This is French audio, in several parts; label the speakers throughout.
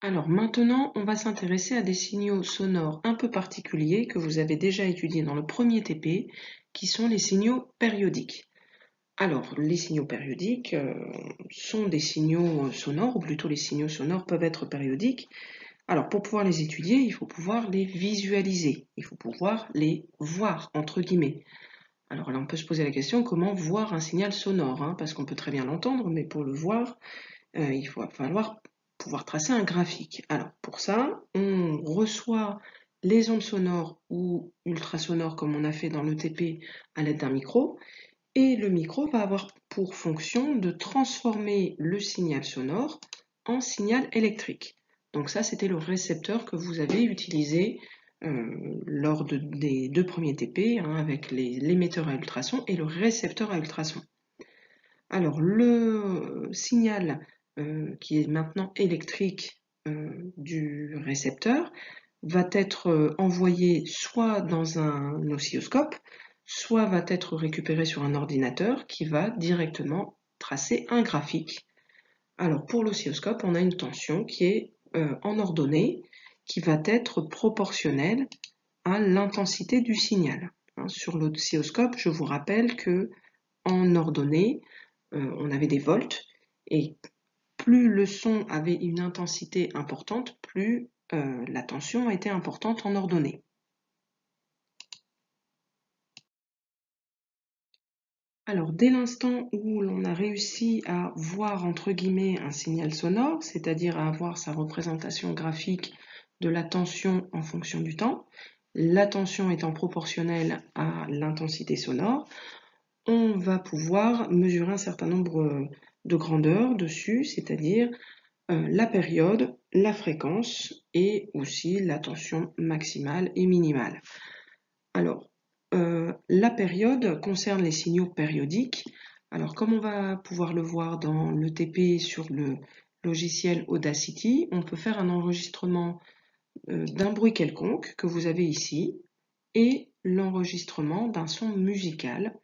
Speaker 1: Alors maintenant, on va s'intéresser à des signaux sonores un peu particuliers que vous avez déjà étudiés dans le premier TP, qui sont les signaux périodiques. Alors, les signaux périodiques sont des signaux sonores, ou plutôt les signaux sonores peuvent être périodiques. Alors, pour pouvoir les étudier, il faut pouvoir les visualiser, il faut pouvoir les voir, entre guillemets. Alors là, on peut se poser la question, comment voir un signal sonore, hein, parce qu'on peut très bien l'entendre, mais pour le voir, il va falloir pouvoir tracer un graphique. Alors pour ça, on reçoit les ondes sonores ou ultrasonores comme on a fait dans l'ETP à l'aide d'un micro, et le micro va avoir pour fonction de transformer le signal sonore en signal électrique. Donc ça, c'était le récepteur que vous avez utilisé lors des deux premiers TP, hein, avec l'émetteur à ultrasons et le récepteur à ultrasons. Alors, le signal qui est maintenant électrique du récepteur va être envoyé soit dans un oscilloscope, soit va être récupéré sur un ordinateur qui va directement tracer un graphique. Alors, pour l'oscilloscope, on a une tension qui est en ordonnée, qui va être proportionnelle à l'intensité du signal. Hein, sur l'oscilloscope, je vous rappelle que en ordonnée, on avait des volts, et plus le son avait une intensité importante, plus la tension était importante en ordonnée. Alors, dès l'instant où l'on a réussi à voir entre guillemets un signal sonore, c'est-à-dire à avoir sa représentation graphique de la tension en fonction du temps, la tension étant proportionnelle à l'intensité sonore, on va pouvoir mesurer un certain nombre de grandeurs dessus, c'est-à-dire la période, la fréquence et aussi la tension maximale et minimale. Alors, la période concerne les signaux périodiques. Alors, comme on va pouvoir le voir dans le TP sur le logiciel Audacity, on peut faire un enregistrement d'un bruit quelconque que vous avez ici et l'enregistrement d'un son musical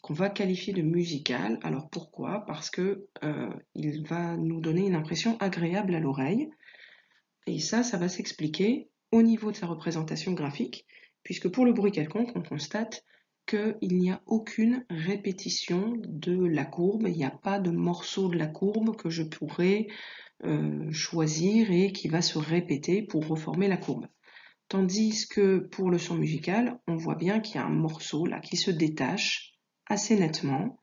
Speaker 1: qu'on va qualifier de musical. Alors pourquoi? Parce que il va nous donner une impression agréable à l'oreille. Et ça va s'expliquer au niveau de sa représentation graphique, puisque pour le bruit quelconque, on constate qu'il n'y a aucune répétition de la courbe, il n'y a pas de morceau de la courbe que je pourrais choisir et qui va se répéter pour reformer la courbe. Tandis que pour le son musical, on voit bien qu'il y a un morceau là qui se détache assez nettement,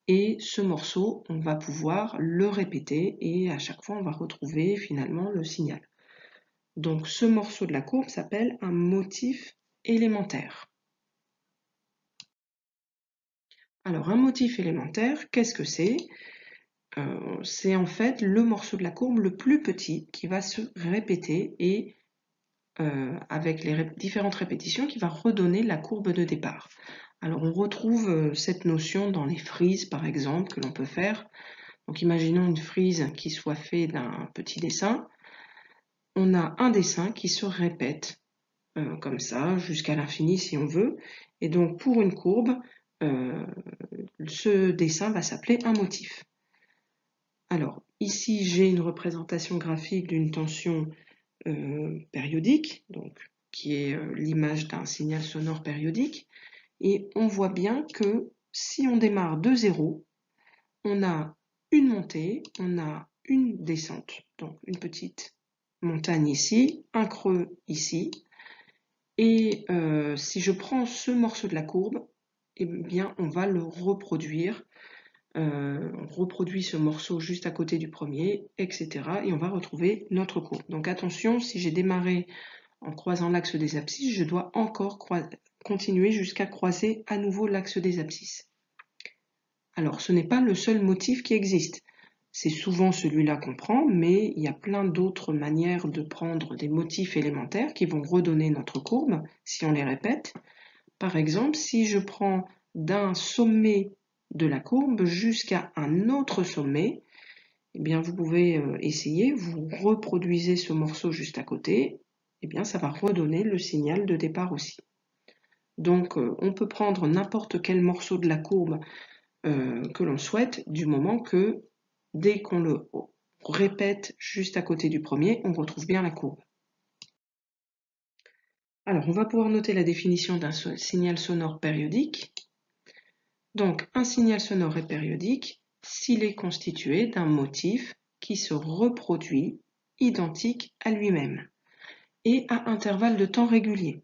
Speaker 1: et ce morceau, on va pouvoir le répéter et à chaque fois, on va retrouver finalement le signal. Donc ce morceau de la courbe s'appelle un motif élémentaire. Alors un motif élémentaire, qu'est-ce que c'est? C'est en fait le morceau de la courbe le plus petit qui va se répéter et avec les différentes répétitions qui va redonner la courbe de départ. Alors on retrouve cette notion dans les frises par exemple que l'on peut faire. Donc imaginons une frise qui soit faite d'un petit dessin. On a un dessin qui se répète comme ça jusqu'à l'infini si on veut. Et donc pour une courbe, ce dessin va s'appeler un motif. Alors ici j'ai une représentation graphique d'une tension périodique, donc qui est l'image d'un signal sonore périodique. Et on voit bien que si on démarre de 0, on a une montée, on a une descente, donc une petite montagne ici, un creux ici, et si je prends ce morceau de la courbe, eh bien on va le reproduire, on reproduit ce morceau juste à côté du premier, etc. et on va retrouver notre courbe. Donc attention, si j'ai démarré en croisant l'axe des abscisses, je dois encore continuer jusqu'à croiser à nouveau l'axe des abscisses. Alors ce n'est pas le seul motif qui existe. C'est souvent celui-là qu'on prend, mais il y a plein d'autres manières de prendre des motifs élémentaires qui vont redonner notre courbe si on les répète. Par exemple, si je prends d'un sommet de la courbe jusqu'à un autre sommet, eh bien vous pouvez essayer, vous reproduisez ce morceau juste à côté, eh bien ça va redonner le signal de départ aussi. Donc on peut prendre n'importe quel morceau de la courbe que l'on souhaite, du moment que dès qu'on le répète juste à côté du premier, on retrouve bien la courbe. Alors, on va pouvoir noter la définition d'un signal sonore périodique. Donc, un signal sonore est périodique s'il est constitué d'un motif qui se reproduit identique à lui-même et à intervalles de temps réguliers.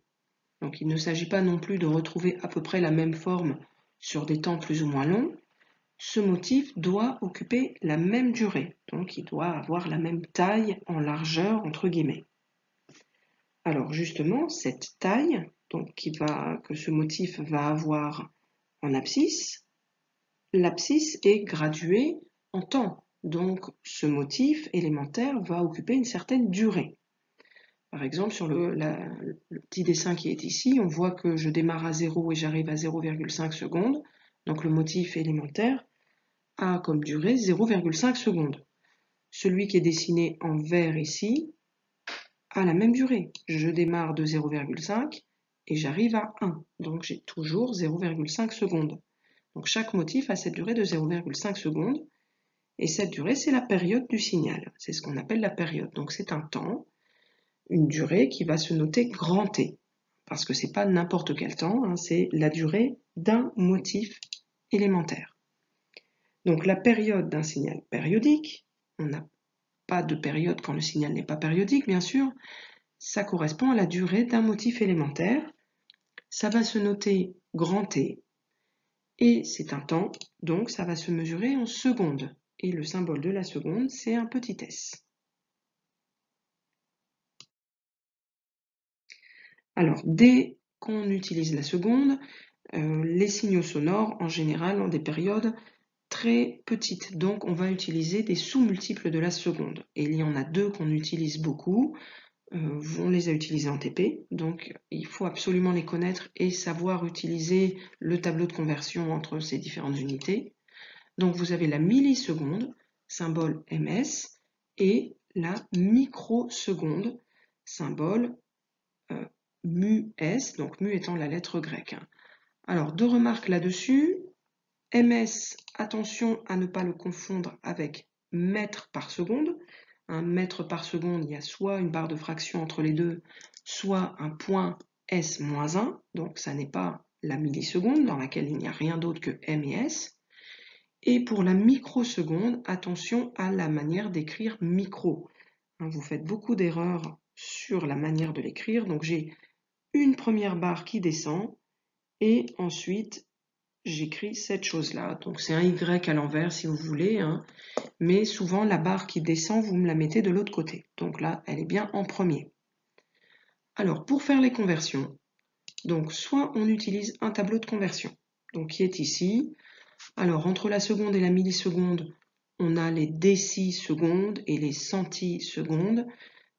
Speaker 1: Donc, il ne s'agit pas non plus de retrouver à peu près la même forme sur des temps plus ou moins longs. Ce motif doit occuper la même durée, donc il doit avoir la même taille en largeur, entre guillemets. Alors justement, cette taille donc, que ce motif va avoir en abscisse, l'abscisse est graduée en temps. Donc ce motif élémentaire va occuper une certaine durée. Par exemple, sur le petit dessin qui est ici, on voit que je démarre à 0 et j'arrive à 0,5 secondes. Donc le motif élémentaire a comme durée 0,5 secondes. Celui qui est dessiné en vert ici a la même durée. Je démarre de 0,5 et j'arrive à 1. Donc j'ai toujours 0,5 secondes. Donc chaque motif a cette durée de 0,5 secondes. Et cette durée, c'est la période du signal. C'est ce qu'on appelle la période. Donc c'est un temps, une durée qui va se noter grand T. Parce que c'est pas n'importe quel temps, hein, c'est la durée d'un motif élémentaire. Donc la période d'un signal périodique, on n'a pas de période quand le signal n'est pas périodique, bien sûr, ça correspond à la durée d'un motif élémentaire. Ça va se noter grand T, et c'est un temps, donc ça va se mesurer en secondes. Et le symbole de la seconde, c'est un petit s. Alors, dès qu'on utilise la seconde, les signaux sonores, en général, ont des périodes très petites. Donc, on va utiliser des sous-multiples de la seconde. Et il y en a deux qu'on utilise beaucoup. On les a utilisés en TP, donc il faut absolument les connaître et savoir utiliser le tableau de conversion entre ces différentes unités. Donc vous avez la milliseconde, symbole ms, et la microseconde, symbole mus, donc mu étant la lettre grecque. Alors deux remarques là-dessus. ms, attention à ne pas le confondre avec mètre par seconde. Un mètre par seconde, il y a soit une barre de fraction entre les deux, soit un point s-1, donc ça n'est pas la milliseconde dans laquelle il n'y a rien d'autre que m et s. Et pour la microseconde, attention à la manière d'écrire micro. Vous faites beaucoup d'erreurs sur la manière de l'écrire, donc j'ai une première barre qui descend et ensuite j'écris cette chose-là. Donc c'est un Y à l'envers si vous voulez, hein, mais souvent la barre qui descend, vous me la mettez de l'autre côté. Donc là, elle est bien en premier. Alors pour faire les conversions, donc soit on utilise un tableau de conversion, donc qui est ici. Alors entre la seconde et la milliseconde, on a les décisecondes et les centisecondes,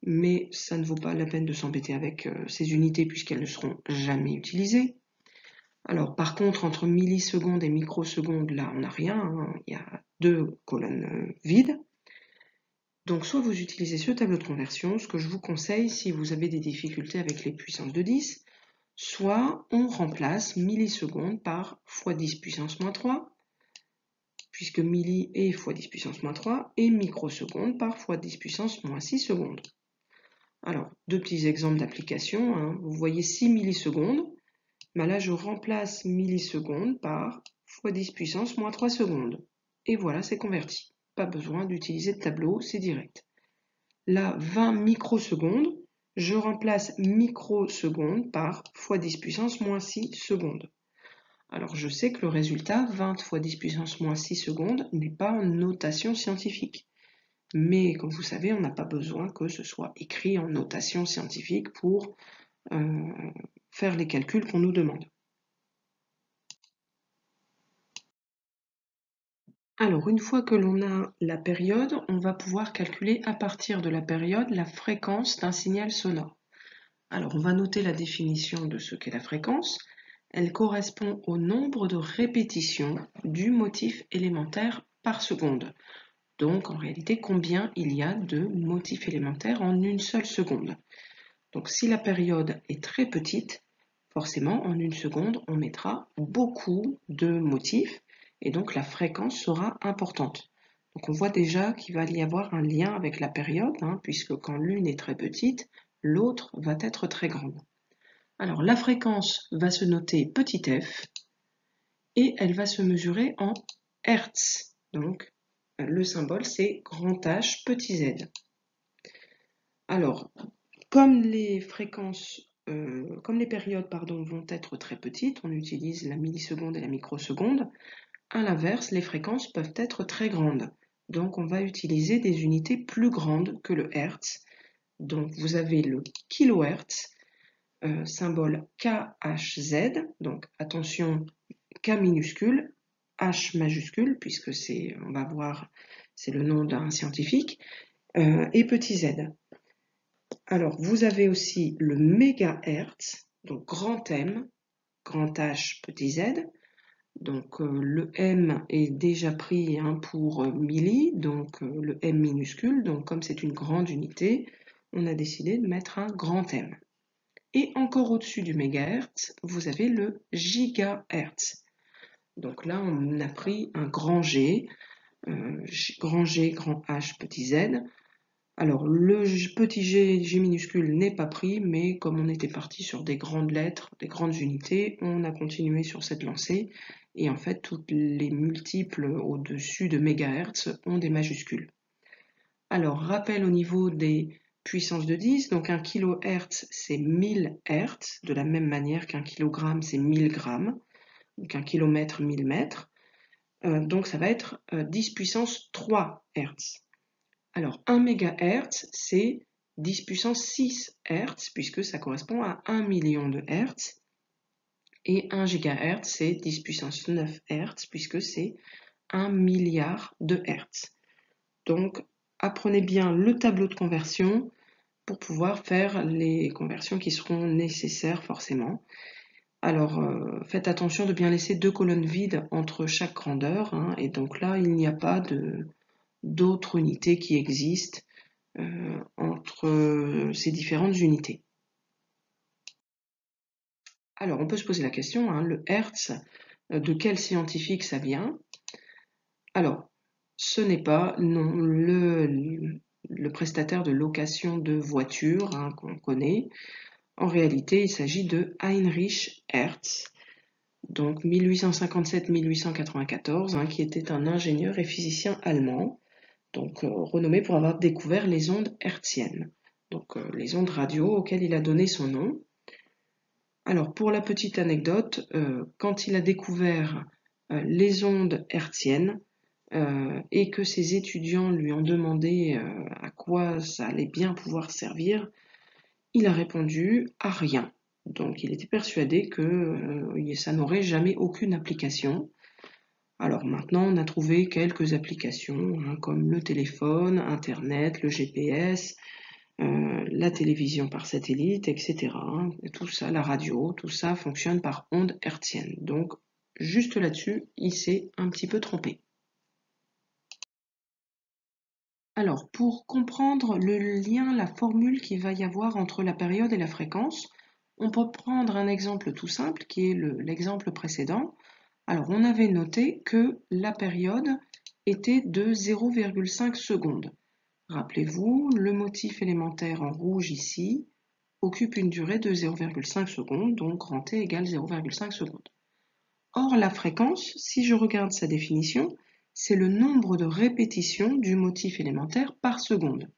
Speaker 1: mais ça ne vaut pas la peine de s'embêter avec ces unités puisqu'elles ne seront jamais utilisées. Alors par contre, entre millisecondes et microsecondes, là on n'a rien, hein, il y a deux colonnes vides. Donc soit vous utilisez ce tableau de conversion, ce que je vous conseille si vous avez des difficultés avec les puissances de 10, soit on remplace millisecondes par x 10 puissance moins 3, puisque milli est x 10 puissance moins 3, et microsecondes par x 10 puissance moins 6 secondes. Alors, deux petits exemples d'application, hein. Vous voyez 6 millisecondes, ben là je remplace millisecondes par x 10 puissance moins 3 secondes. Et voilà, c'est converti. Pas besoin d'utiliser de tableau, c'est direct. Là, 20 microsecondes, je remplace microsecondes par x 10 puissance moins 6 secondes. Alors je sais que le résultat, 20 x 10 puissance moins 6 secondes, n'est pas en notation scientifique. Mais comme vous savez, on n'a pas besoin que ce soit écrit en notation scientifique pour faire les calculs qu'on nous demande. Alors une fois que l'on a la période, on va pouvoir calculer à partir de la période la fréquence d'un signal sonore. Alors on va noter la définition de ce qu'est la fréquence. Elle correspond au nombre de répétitions du motif élémentaire par seconde. Donc en réalité, combien il y a de motifs élémentaires en une seule seconde. Donc si la période est très petite, forcément en une seconde, on mettra beaucoup de motifs et donc la fréquence sera importante. Donc on voit déjà qu'il va y avoir un lien avec la période, hein, puisque quand l'une est très petite, l'autre va être très grande. Alors la fréquence va se noter petit f et elle va se mesurer en Hertz. Donc le symbole c'est grand H petit z. Alors comme les périodes vont être très petites, on utilise la milliseconde et la microseconde. À l'inverse, les fréquences peuvent être très grandes. Donc on va utiliser des unités plus grandes que le Hertz. Donc vous avez le kilohertz, symbole KHZ, donc attention K minuscule, H majuscule, puisque on va voir, c'est le nom d'un scientifique, et petit z. Alors vous avez aussi le mégahertz, donc grand M, grand H, petit z. Donc le M est déjà pris pour milli, donc le M minuscule. Donc comme c'est une grande unité, on a décidé de mettre un grand M. Et encore au-dessus du mégahertz, vous avez le gigahertz. Donc là, on a pris un grand G, grand G, grand H, petit z. Alors le petit G minuscule n'est pas pris, mais comme on était parti sur des grandes lettres, des grandes unités, on a continué sur cette lancée. Et en fait, toutes les multiples au-dessus de mégahertz ont des majuscules. Alors, rappel au niveau des puissances de 10, donc un kilohertz c'est 1000 Hertz, de la même manière qu'un kilogramme c'est 1000 grammes, donc un kilomètre 1000 mètres. Donc ça va être 10 puissance 3 Hertz. Alors 1 mégahertz c'est 10 puissance 6 Hertz, puisque ça correspond à 1 million de Hertz. Et 1 gigahertz c'est 10 puissance 9 Hertz, puisque c'est 1 milliard de Hertz. Donc apprenez bien le tableau de conversion pour pouvoir faire les conversions qui seront nécessaires forcément. Alors faites attention de bien laisser 2 colonnes vides entre chaque grandeur, hein, et donc là il n'y a pas d'autres unités qui existent entre ces différentes unités. Alors on peut se poser la question, hein, le Hertz, de quel scientifique ça vient? Alors ce n'est pas non, le prestataire de location de voitures, hein, qu'on connaît. En réalité, il s'agit de Heinrich Hertz, donc 1857-1894, hein, qui était un ingénieur et physicien allemand, donc renommé pour avoir découvert les ondes hertziennes, donc les ondes radio auxquelles il a donné son nom. Alors pour la petite anecdote, quand il a découvert les ondes hertziennes, et que ses étudiants lui ont demandé à quoi ça allait bien pouvoir servir, il a répondu à rien. Donc il était persuadé que ça n'aurait jamais aucune application. Alors maintenant on a trouvé quelques applications, hein, comme le téléphone, Internet, le GPS, la télévision par satellite, etc. Hein. Tout ça, la radio, tout ça fonctionne par ondes hertziennes. Donc juste là-dessus, il s'est un petit peu trompé. Alors, pour comprendre le lien, la formule qu'il va y avoir entre la période et la fréquence, on peut prendre un exemple tout simple qui est l'exemple précédent. Alors, on avait noté que la période était de 0,5 secondes. Rappelez-vous, le motif élémentaire en rouge ici occupe une durée de 0,5 secondes, donc grand T égale 0,5 secondes. Or, la fréquence, si je regarde sa définition, c'est le nombre de répétitions du motif élémentaire par seconde.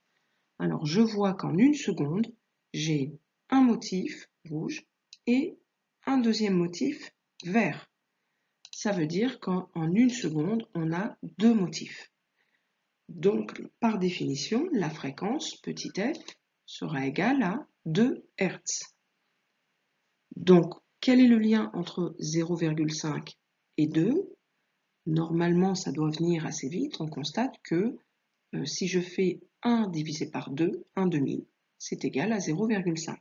Speaker 1: Alors je vois qu'en une seconde, j'ai un motif rouge et un deuxième motif vert. Ça veut dire qu'en une seconde, on a deux motifs. Donc par définition, la fréquence petit f sera égale à 2 Hz. Donc quel est le lien entre 0,5 et 2? Normalement, ça doit venir assez vite. On constate que si je fais 1 divisé par 2, 1 demi, c'est égal à 0,5.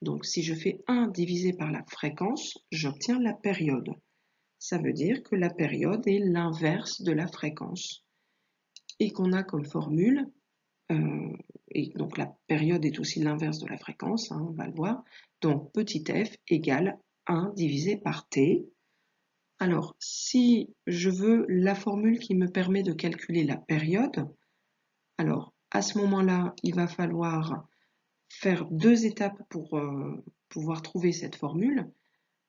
Speaker 1: Donc si je fais 1 divisé par la fréquence, j'obtiens la période. Ça veut dire que la période est l'inverse de la fréquence. Et qu'on a comme formule, et donc la période est aussi l'inverse de la fréquence, hein, on va le voir. Donc petit f égale 1 divisé par t. Alors, si je veux la formule qui me permet de calculer la période, alors à ce moment-là, il va falloir faire deux étapes pour pouvoir trouver cette formule.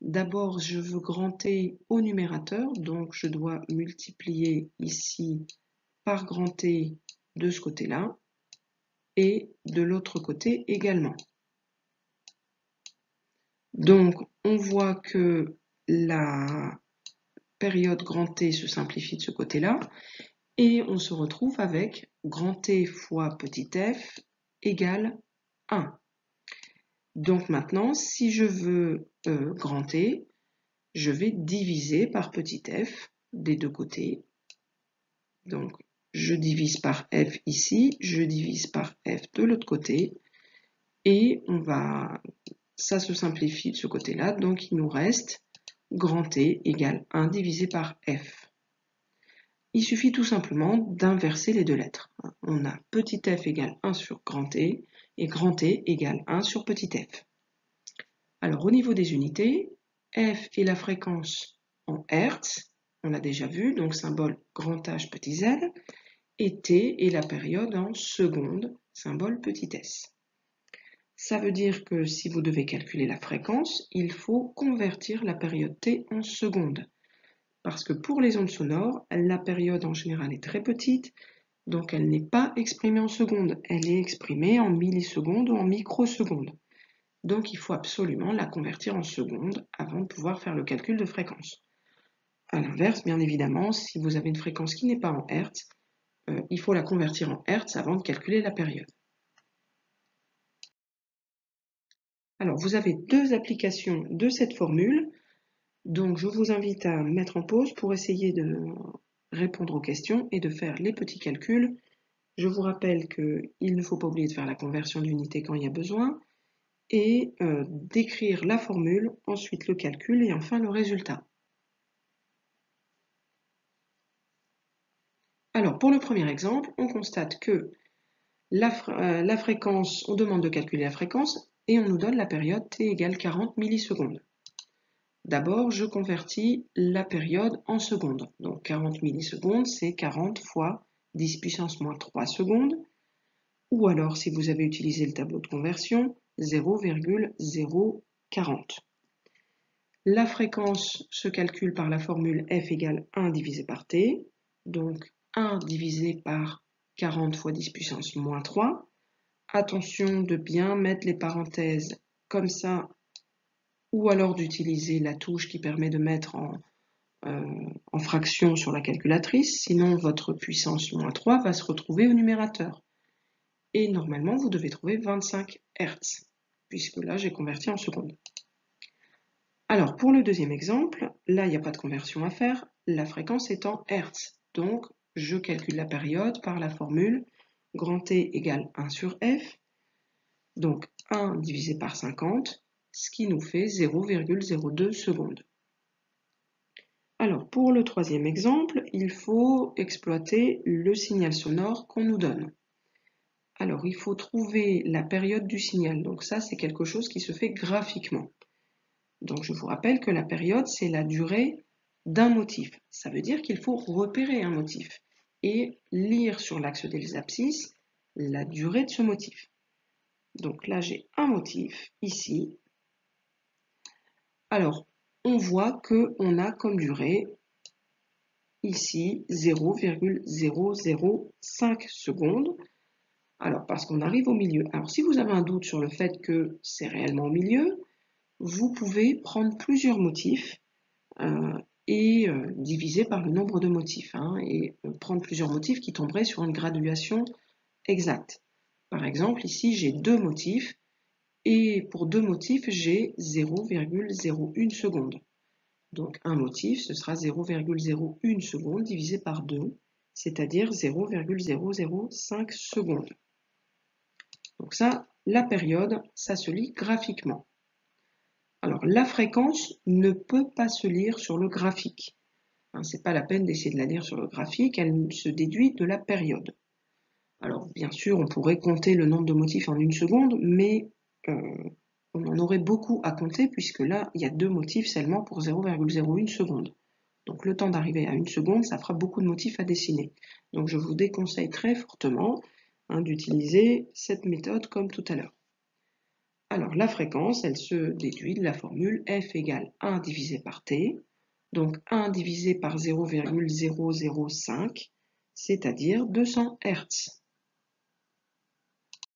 Speaker 1: D'abord, je veux grand T au numérateur, donc je dois multiplier ici par grand T de ce côté-là et de l'autre côté également. Donc, on voit que la période grand T se simplifie de ce côté-là et on se retrouve avec grand T fois petit f égale 1. Donc maintenant, si je veux grand T, je vais diviser par petit f des deux côtés. Donc, je divise par f ici, je divise par f de l'autre côté, et ça se simplifie de ce côté-là, donc il nous reste grand T égale 1 divisé par f. Il suffit tout simplement d'inverser les deux lettres. On a petit f égale 1 sur grand T, et grand T égale 1 sur petit f. Alors au niveau des unités, f est la fréquence en Hertz, on l'a déjà vu, donc symbole grand H petit z, et t est la période en secondes, symbole petit s. Ça veut dire que si vous devez calculer la fréquence, il faut convertir la période t en secondes. Parce que pour les ondes sonores, la période en général est très petite, donc elle n'est pas exprimée en secondes, elle est exprimée en millisecondes ou en microsecondes. Donc il faut absolument la convertir en secondes avant de pouvoir faire le calcul de fréquence. A l'inverse, bien évidemment, si vous avez une fréquence qui n'est pas en Hertz, il faut la convertir en Hertz avant de calculer la période. Alors vous avez deux applications de cette formule, donc je vous invite à mettre en pause pour essayer de répondre aux questions et de faire les petits calculs. Je vous rappelle qu'il ne faut pas oublier de faire la conversion d'unité quand il y a besoin, et d'écrire la formule, ensuite le calcul et enfin le résultat. Alors pour le premier exemple, on constate que la fréquence, on demande de calculer la fréquence et on nous donne la période t égale 40 millisecondes. D'abord, je convertis la période en secondes. Donc 40 millisecondes, c'est 40 fois 10 puissance moins 3 secondes. Ou alors, si vous avez utilisé le tableau de conversion, 0,040. La fréquence se calcule par la formule f égale 1 divisé par t. Donc 1 divisé par 40 fois 10 puissance moins 3. Attention de bien mettre les parenthèses comme ça, ou alors d'utiliser la touche qui permet de mettre en fraction sur la calculatrice, sinon votre puissance moins 3 va se retrouver au numérateur. Et normalement, vous devez trouver 25 Hz, puisque là, j'ai converti en secondes. Alors, pour le deuxième exemple, là, il n'y a pas de conversion à faire, la fréquence est en Hz. Donc, je calcule la période par la formule grand T égale 1 sur F, donc 1 divisé par 50, ce qui nous fait 0,02 secondes. Alors, pour le troisième exemple, il faut exploiter le signal sonore qu'on nous donne. Alors, il faut trouver la période du signal. Donc ça, c'est quelque chose qui se fait graphiquement. Donc, je vous rappelle que la période, c'est la durée d'un motif. Ça veut dire qu'il faut repérer un motif et lire sur l'axe des abscisses la durée de ce motif. Donc là, j'ai un motif ici. Alors, on voit qu'on a comme durée ici 0,005 secondes. Alors, parce qu'on arrive au milieu. Alors, si vous avez un doute sur le fait que c'est réellement au milieu, vous pouvez prendre plusieurs motifs et diviser par le nombre de motifs, et prendre plusieurs motifs qui tomberaient sur une graduation exacte. Par exemple, ici, j'ai deux motifs, et pour deux motifs, j'ai 0,01 seconde. Donc, un motif, ce sera 0,01 seconde divisé par 2, c'est-à-dire 0,005 secondes. Donc ça, la période, ça se lit graphiquement. Alors, la fréquence ne peut pas se lire sur le graphique. C'est pas la peine d'essayer de la lire sur le graphique, elle se déduit de la période. Alors, bien sûr, on pourrait compter le nombre de motifs en une seconde, mais on en aurait beaucoup à compter puisque là, il y a deux motifs seulement pour 0,01 seconde. Donc le temps d'arriver à 1 seconde, ça fera beaucoup de motifs à dessiner. Donc je vous déconseille très fortement d'utiliser cette méthode comme tout à l'heure. Alors la fréquence, elle se déduit de la formule f égale 1 divisé par t, donc 1 divisé par 0,005, c'est-à-dire 200 Hz.